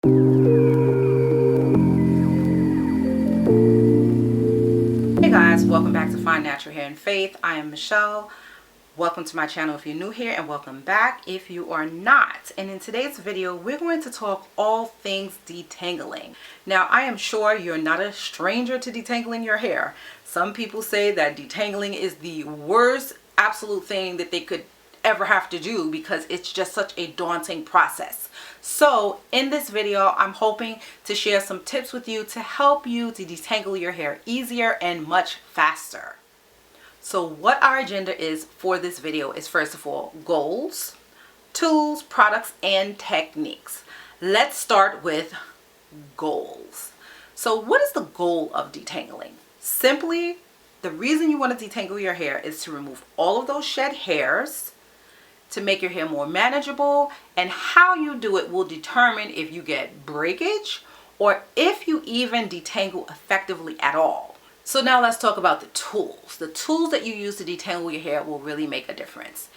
Hey guys, welcome back to Find Natural Hair and Faith. I am Michelle. Welcome to my channel if you're new here, and welcome back if you are not. And in today's video, we're going to talk all things detangling. Now, I am sure you're not a stranger to detangling your hair. Some people say that detangling is the worst absolute thing that they could ever have to do because it's just such a daunting process. So in this video, I'm hoping to share some tips with you to help you to detangle your hair easier and much faster. So what our agenda is for this video is, first of all, goals, tools, products, and techniques. Let's start with goals. So what is the goal of detangling? Simply, the reason you want to detangle your hair is to remove all of those shed hairs, to make your hair more manageable, and how you do it will determine if you get breakage or if you even detangle effectively at all. So now let's talk about the tools. The tools that you use to detangle your hair will really make a difference.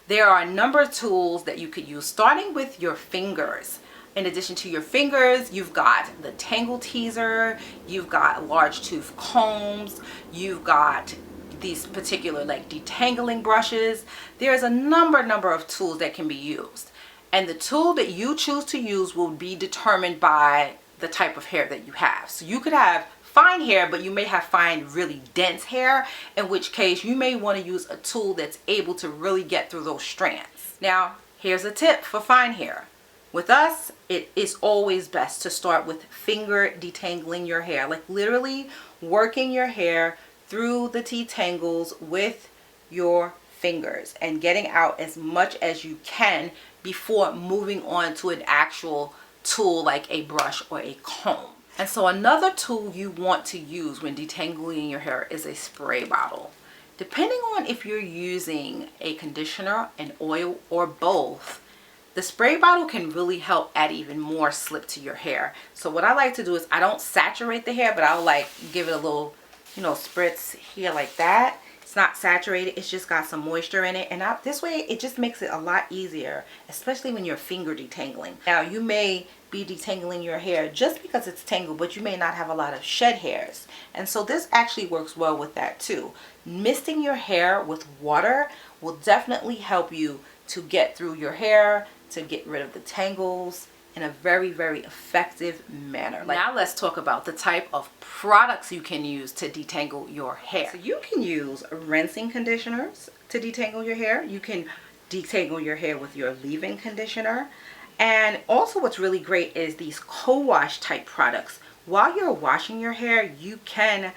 There are a number of tools that you could use, starting with your fingers. In addition to your fingers, you've got the tangle teaser, you've got large tooth combs, you've got these particular like detangling brushes. There's a number of tools that can be used, and the tool that you choose to use will be determined by the type of hair that you have. So you could have fine hair, but you may have fine, really dense hair, in which case you may want to use a tool that's able to really get through those strands. Now, here's a tip for fine hair. With us, it is always best to start with finger detangling your hair, like literally working your hair through the detangles with your fingers and getting out as much as you can before moving on to an actual tool like a brush or a comb. And so another tool you want to use when detangling your hair is a spray bottle. Depending on if you're using a conditioner, an oil, or both, the spray bottle can really help add even more slip to your hair. So what I like to do is, I don't saturate the hair, but I'll like give it a little, spritz here like that. It's not saturated, it's just got some moisture in it, and this way it just makes it a lot easier, especially when you're finger detangling. Now, you may be detangling your hair just because it's tangled, but you may not have a lot of shed hairs, and so this actually works well with that too. Misting your hair with water will definitely help you to get through your hair, to get rid of the tangles in a very effective manner. Now let's talk about the type of products you can use to detangle your hair. So you can use rinsing conditioners to detangle your hair. You can detangle your hair with your leave-in conditioner. And also what's really great is these co-wash type products. While you're washing your hair, you can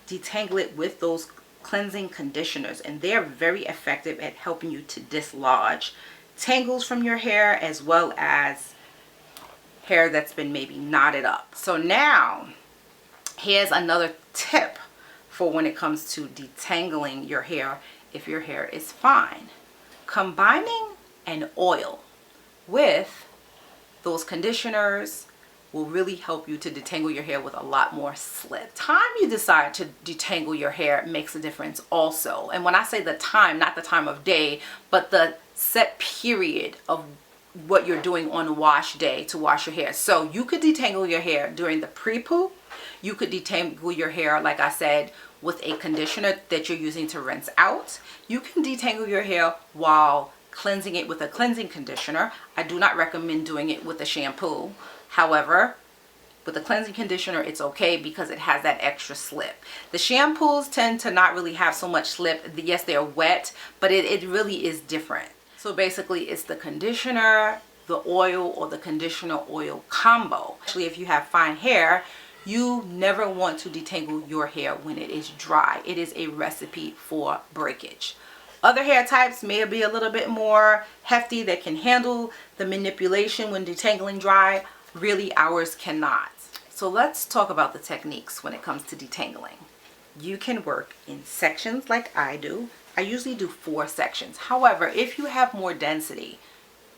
detangle it with those cleansing conditioners, and they're very effective at helping you to dislodge tangles from your hair, as well as hair that's been maybe knotted up. So now here's another tip for when it comes to detangling your hair if your hair is fine. Combining an oil with those conditioners will really help you to detangle your hair with a lot more slip. Time you decide to detangle your hair makes a difference also. And when I say the time, not the time of day, but the set period of what you're doing on wash day to wash your hair. So you could detangle your hair during the pre-poo. You could detangle your hair, like I said, with a conditioner that you're using to rinse out. You can detangle your hair while cleansing it with a cleansing conditioner. I do not recommend doing it with a shampoo. However, with a cleansing conditioner, it's okay because it has that extra slip. The shampoos tend to not really have so much slip. Yes, they're wet, but it really is different. So basically, it's the conditioner, the oil, or the conditioner oil combo. Actually, if you have fine hair, you never want to detangle your hair when it is dry. It is a recipe for breakage. Other hair types may be a little bit more hefty that can handle the manipulation when detangling dry. Really, ours cannot. So let's talk about the techniques when it comes to detangling. You can work in sections like I do. I usually do 4 sections. However, if you have more density,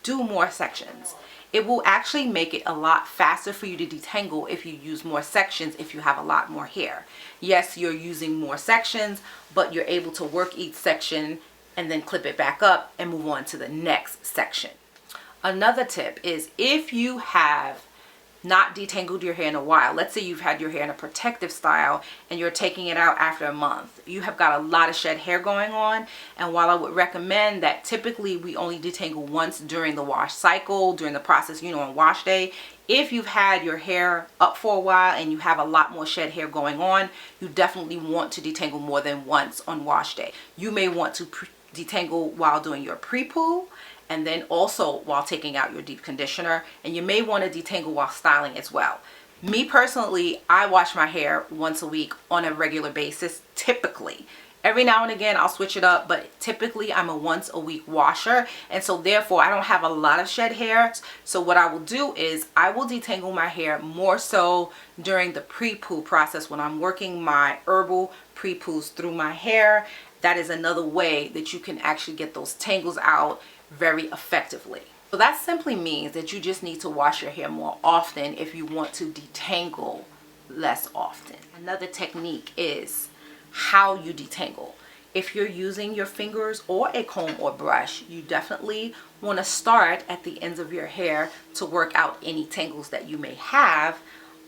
do more sections. It will actually make it a lot faster for you to detangle if you use more sections, if you have a lot more hair. Yes, you're using more sections, but you're able to work each section and then clip it back up and move on to the next section. Another tip is, if you have not detangled your hair in a while. Let's say you've had your hair in a protective style and you're taking it out after a month. You have got a lot of shed hair going on, and while I would recommend that typically we only detangle once during the wash cycle, during the process, you know, on wash day, if you've had your hair up for a while and you have a lot more shed hair going on, you definitely want to detangle more than once on wash day. You may want to detangle while doing your pre-poo, and then also while taking out your deep conditioner, and you may want to detangle while styling as well. Me personally, I wash my hair once a week on a regular basis, typically. Every now and again I'll switch it up, but typically I'm a once a week washer, and so therefore I don't have a lot of shed hair. So what I will do is I will detangle my hair more so during the pre-poo process when I'm working my herbal pre-poos through my hair. That is another way that you can actually get those tangles out very effectively. So that simply means that you just need to wash your hair more often if you want to detangle less often. Another technique is how you detangle. If you're using your fingers or a comb or brush, you definitely want to start at the ends of your hair to work out any tangles that you may have.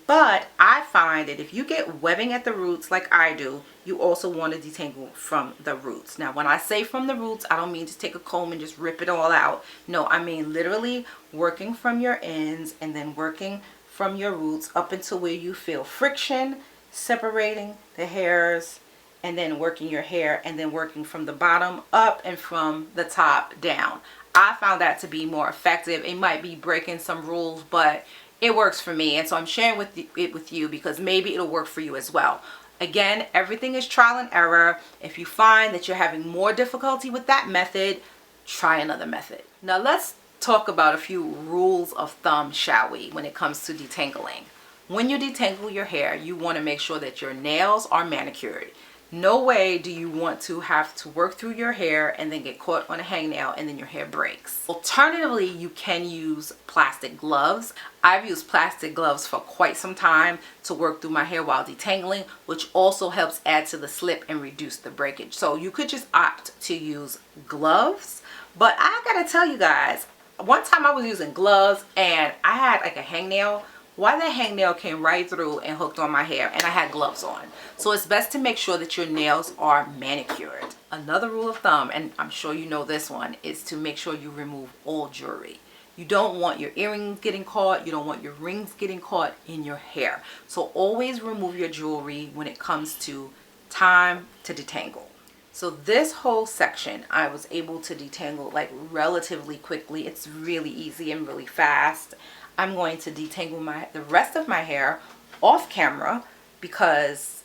But I find that if you get webbing at the roots like I do, you also want to detangle from the roots. Now, when I say from the roots, I don't mean to take a comb and just rip it all out. No, I mean literally working from your ends and then working from your roots up until where you feel friction, separating the hairs, and then working your hair, and then working from the bottom up and from the top down. I found that to be more effective. It might be breaking some rules, but it works for me, and so I'm sharing it with you because maybe it'll work for you as well. Again, everything is trial and error. If you find that you're having more difficulty with that method, try another method. Now let's talk about a few rules of thumb, shall we, when it comes to detangling. When you detangle your hair, you want to make sure that your nails are manicured. No way do you want to have to work through your hair and then get caught on a hangnail and then your hair breaks. Alternatively, you can use plastic gloves. I've used plastic gloves for quite some time to work through my hair while detangling, which also helps add to the slip and reduce the breakage. So you could just opt to use gloves. But I gotta tell you guys, one time I was using gloves and I had like a hangnail. Why that hangnail came right through and hooked on my hair, and I had gloves on. So it's best to make sure that your nails are manicured. Another rule of thumb, and I'm sure you know this one, is to make sure you remove all jewelry. You don't want your earrings getting caught. You don't want your rings getting caught in your hair. So always remove your jewelry when it comes to time to detangle. So this whole section I was able to detangle like relatively quickly. It's really easy and really fast. I'm going to detangle the rest of my hair off camera because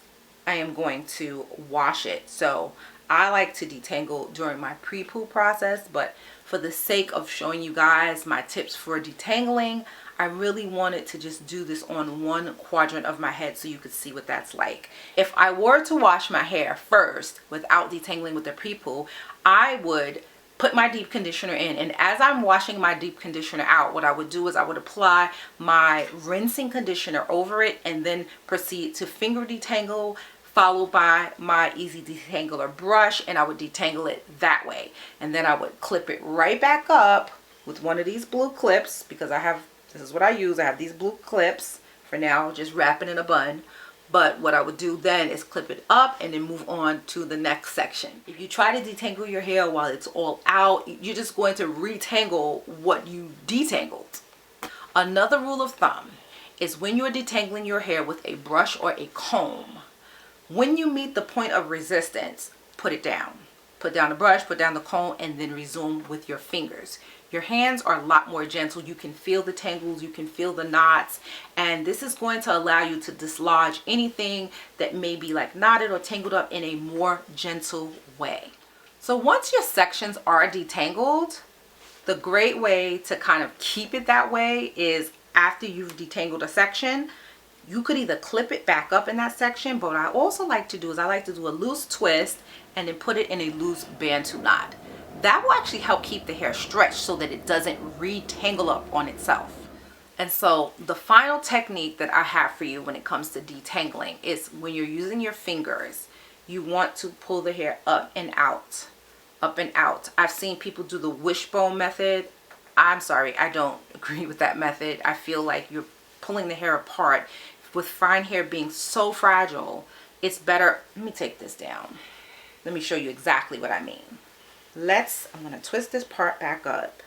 I am going to wash it. So I like to detangle during my pre-poo process, but for the sake of showing you guys my tips for detangling, I really wanted to just do this on one quadrant of my head so you could see what that's like. If I were to wash my hair first without detangling with the pre-poo, I would put my deep conditioner in, and as I'm washing my deep conditioner out, what I would do is I would apply my rinsing conditioner over it and then proceed to finger detangle, followed by my easy detangler brush, and I would detangle it that way. And then I would clip it right back up with one of these blue clips, because this is what I use. I have these blue clips for now, just wrap it in a bun. But what I would do then is clip it up and then move on to the next section. If you try to detangle your hair while it's all out, you're just going to retangle what you detangled. Another rule of thumb is when you're detangling your hair with a brush or a comb, when you meet the point of resistance, put it down. Put down the brush, put down the comb, and then resume with your fingers. Your hands are a lot more gentle. You can feel the tangles, you can feel the knots, and this is going to allow you to dislodge anything that may be like knotted or tangled up in a more gentle way. So once your sections are detangled, the great way to kind of keep it that way is after you've detangled a section, you could either clip it back up in that section, but what I also like to do is I like to do a loose twist and then put it in a loose bantu knot. That will actually help keep the hair stretched so that it doesn't retangle up on itself. And so the final technique that I have for you when it comes to detangling is when you're using your fingers, you want to pull the hair up and out, up and out. I've seen people do the wishbone method. I'm sorry, I don't agree with that method. I feel like you're pulling the hair apart. With fine hair being so fragile, it's better. Let me take this down. Let me show you exactly what I mean. I'm going to twist this part back up.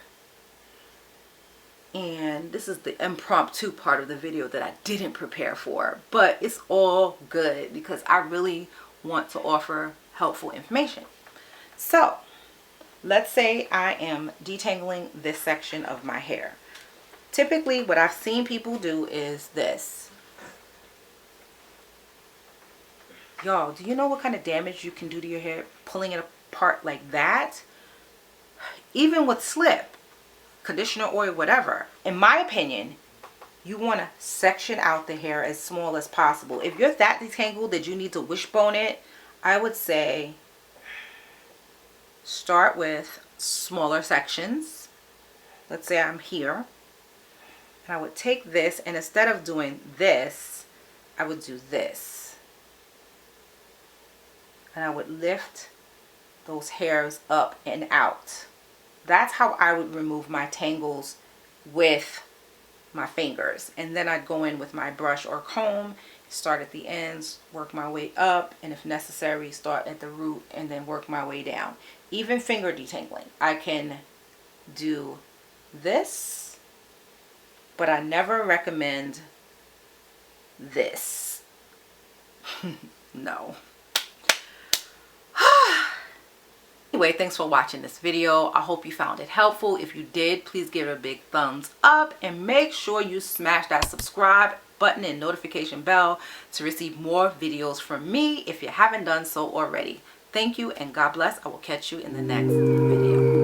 And this is the impromptu part of the video that I didn't prepare for. But it's all good because I really want to offer helpful information. So, let's say I am detangling this section of my hair. Typically, what I've seen people do is this. Y'all, do you know what kind of damage you can do to your hair pulling it apart like that? Even with slip, conditioner, oil, whatever. In my opinion, you want to section out the hair as small as possible. If you're that detangled that you need to wishbone it, I would say start with smaller sections. Let's say I'm here. And I would take this, and instead of doing this, I would do this. And I would lift those hairs up and out. That's how I would remove my tangles with my fingers. And then I'd go in with my brush or comb, start at the ends, work my way up, and if necessary, start at the root and then work my way down. Even finger detangling, I can do this, but I never recommend this. No. Anyway, thanks for watching this video. I hope you found it helpful. If you did, please give it a big thumbs up and make sure you smash that subscribe button and notification bell to receive more videos from me if you haven't done so already. Thank you and God bless. I will catch you in the next video.